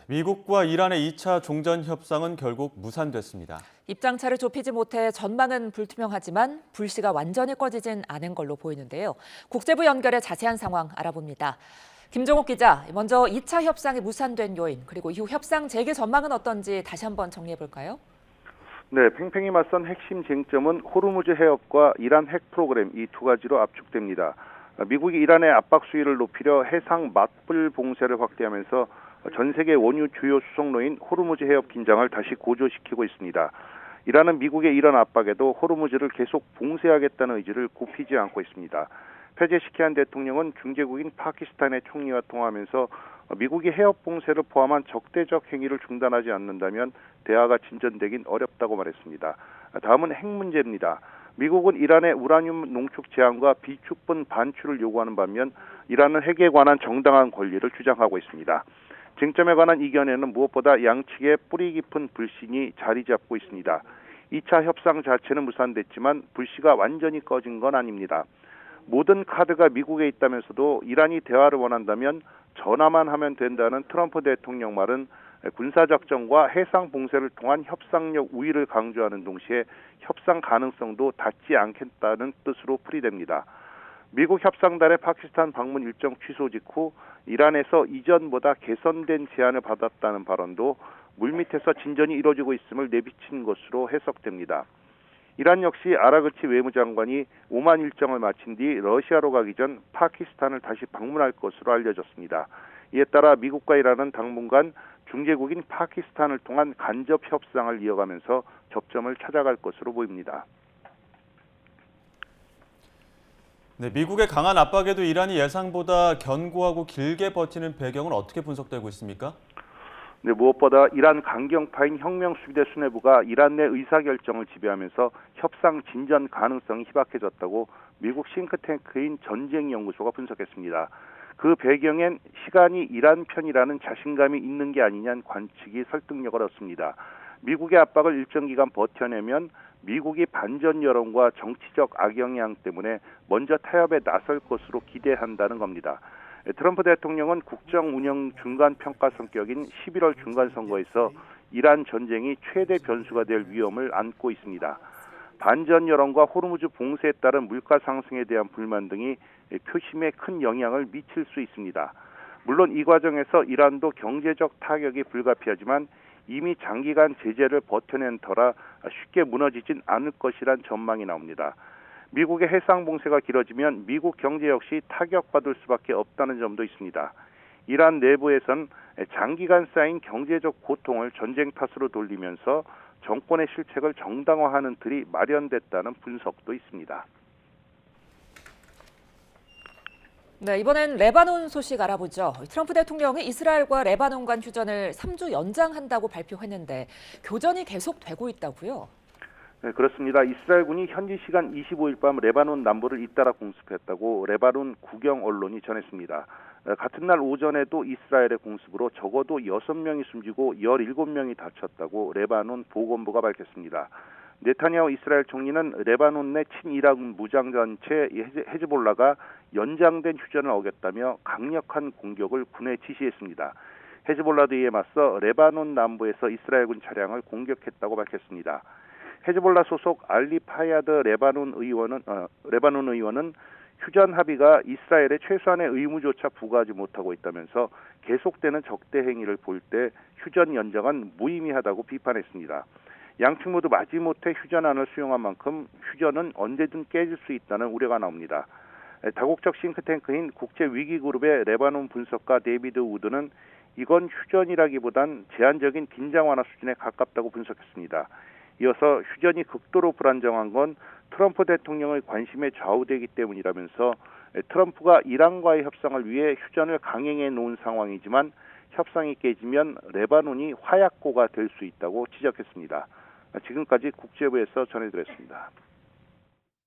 미국과 이란의 2차 종전 협상은 결국 무산됐습니다. 입장차를 좁히지 못해 전망은 불투명하지만 불씨가 완전히 꺼지진 않은 걸로 보이는데요. 국제부 연결해 자세한 상황 알아봅니다. 김종욱 기자, 먼저 2차 협상이 무산된 요인, 그리고 이후 협상 재개 전망은 어떤지 다시 한번 정리해 볼까요? 네, 팽팽히 맞선 핵심 쟁점은 호르무즈 해협과 이란 핵 프로그램 이 두 가지로 압축됩니다. 미국이 이란의 압박 수위를 높이려 해상 맞불 봉쇄를 확대하면서 전 세계 원유 주요 수송로인 호르무즈 해협 긴장을 다시 고조시키고 있습니다. 이란은 미국의 이런 압박에도 호르무즈를 계속 봉쇄하겠다는 의지를 굽히지 않고 있습니다. 페제시키안 대통령은 중재국인 파키스탄의 총리와 통화하면서 미국이 해협 봉쇄를 포함한 적대적 행위를 중단하지 않는다면 대화가 진전되긴 어렵다고 말했습니다. 다음은 핵 문제입니다. 미국은 이란의 우라늄 농축 제한과 비축분 반출을 요구하는 반면 이란은 핵에 관한 정당한 권리를 주장하고 있습니다. 쟁점에 관한 이견에는 무엇보다 양측의 뿌리 깊은 불신이 자리 잡고 있습니다. 2차 협상 자체는 무산됐지만 불씨가 완전히 꺼진 건 아닙니다. 모든 카드가 미국에 있다면서도 이란이 대화를 원한다면 전화만 하면 된다는 트럼프 대통령 말은 군사작전과 해상 봉쇄를 통한 협상력 우위를 강조하는 동시에 협상 가능성도 닿지 않겠다는 뜻으로 풀이됩니다. 미국 협상단의 파키스탄 방문 일정 취소 직후 이란에서 이전보다 개선된 제안을 받았다는 발언도 물밑에서 진전이 이루어지고 있음을 내비친 것으로 해석됩니다. 이란 역시 아라그치 외무장관이 오만 일정을 마친 뒤 러시아로 가기 전 파키스탄을 다시 방문할 것으로 알려졌습니다. 이에 따라 미국과 이란은 당분간 중재국인 파키스탄을 통한 간접 협상을 이어가면서 접점을 찾아갈 것으로 보입니다. 네, 미국의 강한 압박에도 이란이 예상보다 견고하고 길게 버티는 배경은 어떻게 분석되고 있습니까? 네, 무엇보다 이란 강경파인 혁명수비대 수뇌부가 이란 내 의사결정을 지배하면서 협상 진전 가능성이 희박해졌다고 미국 싱크탱크인 전쟁연구소가 분석했습니다. 그 배경엔 시간이 이란 편이라는 자신감이 있는 게 아니냐는 관측이 설득력을 얻습니다. 미국의 압박을 일정 기간 버텨내면 미국이 반전 여론과 정치적 악영향 때문에 먼저 타협에 나설 것으로 기대한다는 겁니다. 트럼프 대통령은 국정 운영 중간 평가 성격인 11월 중간 선거에서 이란 전쟁이 최대 변수가 될 위험을 안고 있습니다. 반전 여론과 호르무즈 봉쇄에 따른 물가 상승에 대한 불만 등이 표심에 큰 영향을 미칠 수 있습니다. 물론 이 과정에서 이란도 경제적 타격이 불가피하지만 이미 장기간 제재를 버텨낸 터라 쉽게 무너지진 않을 것이란 전망이 나옵니다. 미국의 해상 봉쇄가 길어지면 미국 경제 역시 타격받을 수밖에 없다는 점도 있습니다. 이란 내부에선 장기간 쌓인 경제적 고통을 전쟁 탓으로 돌리면서 정권의 실책을 정당화하는 틀이 마련됐다는 분석도 있습니다. 네, 이번엔 레바논 소식 알아보죠. 트럼프 대통령이 이스라엘과 레바논 간 휴전을 3주 연장한다고 발표했는데 교전이 계속되고 있다고요? 네, 그렇습니다. 이스라엘군이 현지 시간 25일 밤 레바논 남부를 잇따라 공습했다고 레바논 국영 언론이 전했습니다. 같은 날 오전에도 이스라엘의 공습으로 적어도 6명이 숨지고 17명이 다쳤다고 레바논 보건부가 밝혔습니다. 네타냐후 이스라엘 총리는 레바논 내 친이란 무장단체 헤즈볼라가 연장된 휴전을 어겼다며 강력한 공격을 군에 지시했습니다. 헤즈볼라 등에 맞서 레바논 남부에서 이스라엘군 차량을 공격했다고 밝혔습니다. 헤즈볼라 소속 알리 파야드 레바논 의원은 휴전 합의가 이스라엘의 최소한의 의무조차 부과하지 못하고 있다면서 계속되는 적대 행위를 볼 때 휴전 연장은 무의미하다고 비판했습니다. 양측 모두 마지못해 휴전안을 수용한 만큼 휴전은 언제든 깨질 수 있다는 우려가 나옵니다. 다국적 싱크탱크인 국제위기그룹의 레바논 분석가 데이비드 우드는 이건 휴전이라기보단 제한적인 긴장 완화 수준에 가깝다고 분석했습니다. 이어서 휴전이 극도로 불안정한 건 트럼프 대통령의 관심에 좌우되기 때문이라면서 트럼프가 이란과의 협상을 위해 휴전을 강행해 놓은 상황이지만 협상이 깨지면 레바논이 화약고가 될 수 있다고 지적했습니다. 지금까지 국제부에서 전해드렸습니다.